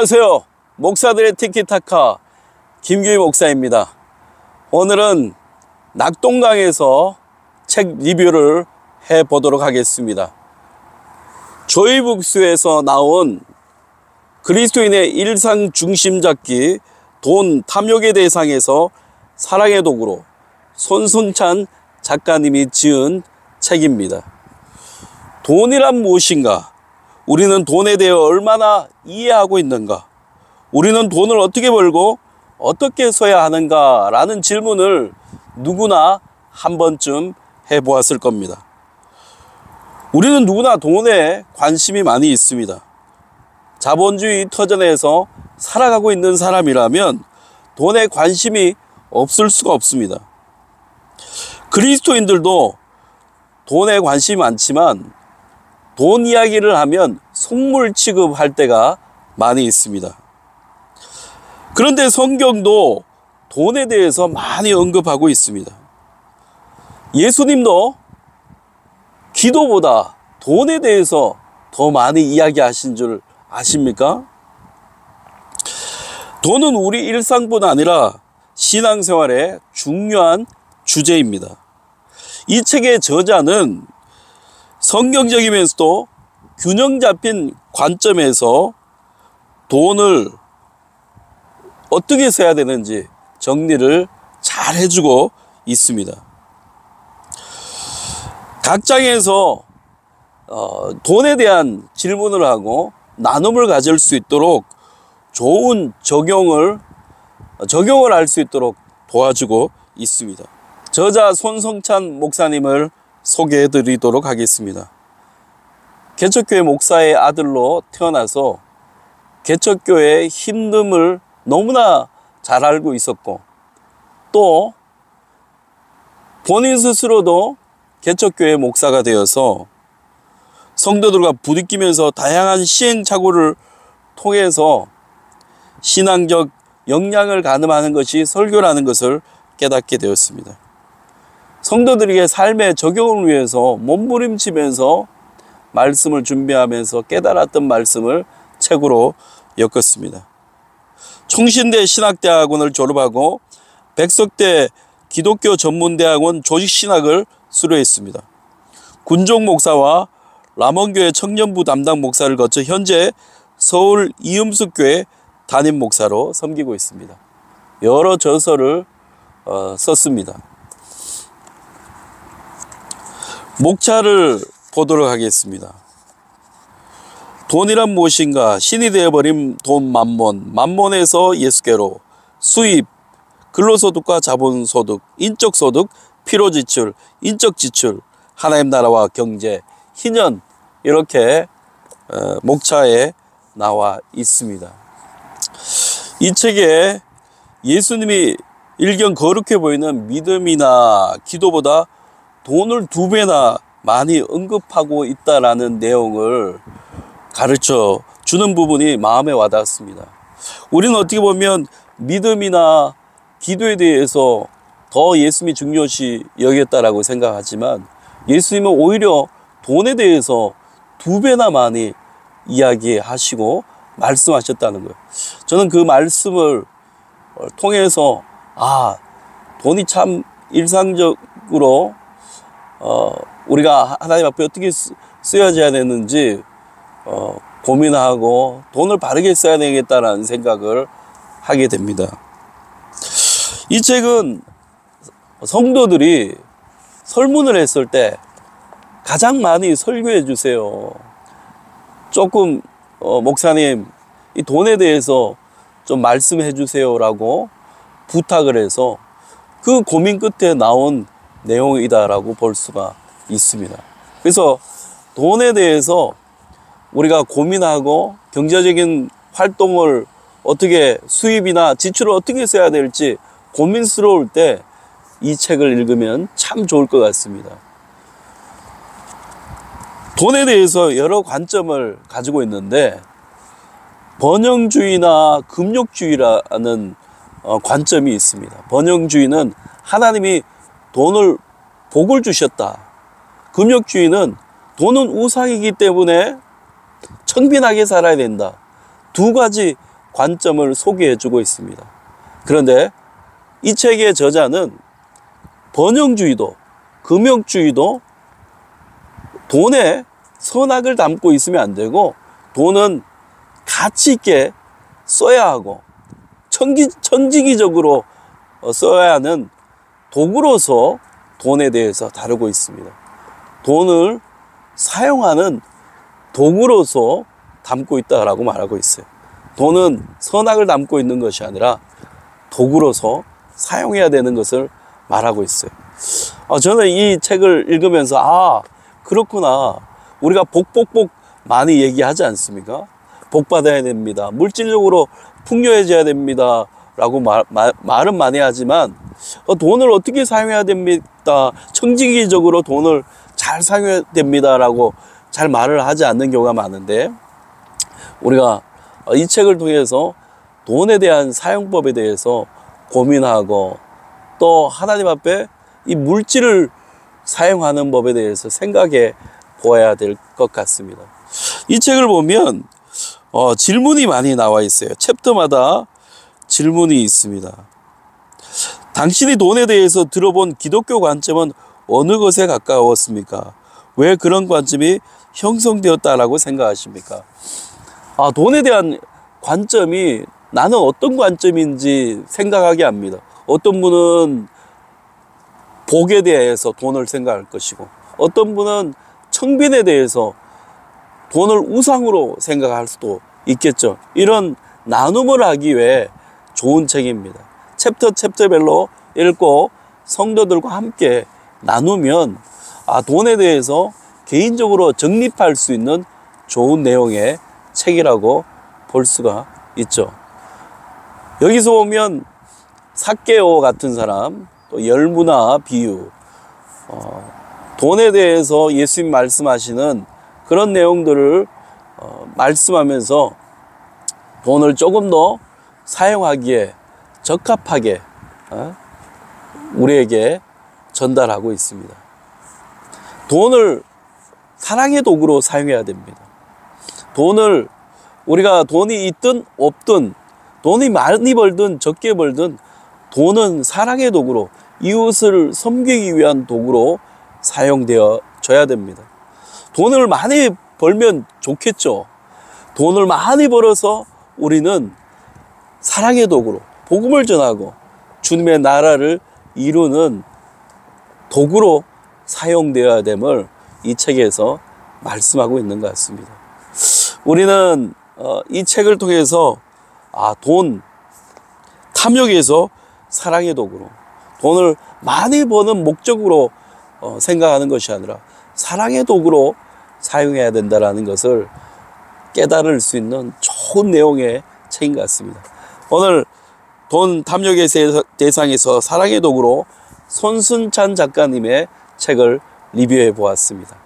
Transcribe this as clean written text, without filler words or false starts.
안녕하세요. 목사들의 티키타카 김규희 목사입니다. 오늘은 낙동강에서 책 리뷰를 해보도록 하겠습니다. 조이북스에서 나온 그리스도인의 일상 중심 잡기 돈 탐욕의 대상에서 사랑의 도구로 손승찬 작가님이 지은 책입니다. 돈이란 무엇인가? 우리는 돈에 대해 얼마나 이해하고 있는가? 우리는 돈을 어떻게 벌고 어떻게 써야 하는가? 라는 질문을 누구나 한 번쯤 해보았을 겁니다. 우리는 누구나 돈에 관심이 많이 있습니다. 자본주의 터전에서 살아가고 있는 사람이라면 돈에 관심이 없을 수가 없습니다. 그리스도인들도 돈에 관심이 많지만 돈 이야기를 하면 속물 취급할 때가 많이 있습니다. 그런데 성경도 돈에 대해서 많이 언급하고 있습니다. 예수님도 기도보다 돈에 대해서 더 많이 이야기하신 줄 아십니까? 돈은 우리 일상뿐 아니라 신앙생활의 중요한 주제입니다. 이 책의 저자는 성경적이면서도 균형 잡힌 관점에서 돈을 어떻게 써야 되는지 정리를 잘 해주고 있습니다. 각 장에서 돈에 대한 질문을 하고 나눔을 가질 수 있도록 좋은 적용을 할 수 있도록 도와주고 있습니다. 저자 손승찬 목사님을 소개해 드리도록 하겠습니다. 개척교회 목사의 아들로 태어나서 개척교회의 힘듦을 너무나 잘 알고 있었고, 또 본인 스스로도 개척교회 목사가 되어서 성도들과 부딪히면서 다양한 시행착오를 통해서 신앙적 역량을 가늠하는 것이 설교라는 것을 깨닫게 되었습니다. 성도들에게 삶의 적용을 위해서 몸부림치면서 말씀을 준비하면서 깨달았던 말씀을 책으로 엮었습니다. 총신대 신학대학원을 졸업하고 백석대 기독교 전문대학원 조직신학을 수료했습니다. 군종 목사와 람원교회 청년부 담당 목사를 거쳐 현재 서울 이음숙교회 담임 목사로 섬기고 있습니다. 여러 저서를 썼습니다. 목차를 보도록 하겠습니다. 돈이란 무엇인가? 신이 되어버린 돈 만몬, 만몬에서 예수께로, 수입, 근로소득과 자본소득, 인적소득, 필요지출, 인적지출, 하나님 나라와 경제, 희년, 이렇게 목차에 나와 있습니다. 이 책에 예수님이 일견 거룩해 보이는 믿음이나 기도보다 돈을 2배나 많이 언급하고 있다라는 내용을 가르쳐 주는 부분이 마음에 와닿습니다. 우리는 어떻게 보면 믿음이나 기도에 대해서 더 예수님이 중요시 여겼다라고 생각하지만 예수님은 오히려 돈에 대해서 2배나 많이 이야기하시고 말씀하셨다는 거예요. 저는 그 말씀을 통해서 돈이 참 일상적으로 우리가 하나님 앞에 어떻게 쓰여져야 되는지 고민하고 돈을 바르게 써야 되겠다는 생각을 하게 됩니다. 이 책은 성도들이 설문을 했을 때 가장 많이 설교해 주세요. 조금 목사님 이 돈에 대해서 좀 말씀해 주세요라고 부탁을 해서 그 고민 끝에 나온 내용이다라고 볼 수가 있습니다. 그래서 돈에 대해서 우리가 고민하고 경제적인 활동을 어떻게 수입이나 지출을 어떻게 써야 될지 고민스러울 때 이 책을 읽으면 참 좋을 것 같습니다. 돈에 대해서 여러 관점을 가지고 있는데 번영주의나 금욕주의라는 관점이 있습니다. 번영주의는 하나님이 돈을 복을 주셨다. 금욕주의는 돈은 우상이기 때문에 청빈하게 살아야 된다. 두 가지 관점을 소개해 주고 있습니다. 그런데 이 책의 저자는 번영주의도, 금욕주의도 돈에 선악을 담고 있으면 안 되고, 돈은 가치 있게 써야 하고 천지기적으로 써야 하는 도구로서 돈에 대해서 다루고 있습니다. 돈을 사용하는 도구로서 담고 있다라고 말하고 있어요. 돈은 선악을 담고 있는 것이 아니라 도구로서 사용해야 되는 것을 말하고 있어요. 저는 이 책을 읽으면서 그렇구나, 우리가 복 많이 얘기하지 않습니까? 복 받아야 됩니다, 물질적으로 풍요해져야 됩니다 라고 말은 많이 하지만 돈을 어떻게 사용해야 됩니다, 청지기적으로 돈을 잘 사용해야 됩니다 라고 잘 말을 하지 않는 경우가 많은데, 우리가 이 책을 통해서 돈에 대한 사용법에 대해서 고민하고, 또 하나님 앞에 이 물질을 사용하는 법에 대해서 생각해 보아야 될 것 같습니다. 이 책을 보면 질문이 많이 나와 있어요. 챕터마다 질문이 있습니다. 당신이 돈에 대해서 들어본 기독교 관점은 어느 것에 가까웠습니까? 왜 그런 관점이 형성되었다라고 생각하십니까? 돈에 대한 관점이 나는 어떤 관점인지 생각하게 합니다. 어떤 분은 복에 대해서 돈을 생각할 것이고, 어떤 분은 청빈에 대해서 돈을 우상으로 생각할 수도 있겠죠. 이런 나눔을 하기 위해 좋은 책입니다. 챕터별로 읽고 성도들과 함께 나누면 돈에 대해서 개인적으로 정립할 수 있는 좋은 내용의 책이라고 볼 수가 있죠. 여기서 보면 삭개오 같은 사람, 또 열무나 비유, 돈에 대해서 예수님 말씀하시는 그런 내용들을 말씀하면서 돈을 조금 더 사용하기에 적합하게 우리에게 전달하고 있습니다. 돈을 사랑의 도구로 사용해야 됩니다. 우리가 돈이 있든 없든, 돈이 많이 벌든 적게 벌든, 돈은 사랑의 도구로, 이웃을 섬기기 위한 도구로 사용되어 져야 됩니다. 돈을 많이 벌면 좋겠죠. 돈을 많이 벌어서 우리는 사랑의 도구로 복음을 전하고 주님의 나라를 이루는 도구로 사용되어야 됨을 이 책에서 말씀하고 있는 것 같습니다. 우리는 이 책을 통해서 돈 탐욕에서 사랑의 도구로, 돈을 많이 버는 목적으로 생각하는 것이 아니라 사랑의 도구로 사용해야 된다는 것을 깨달을 수 있는 좋은 내용의 책인 것 같습니다. 오늘 돈 탐욕의 대상에서 사랑의 도구로 손순찬 작가님의 책을 리뷰해 보았습니다.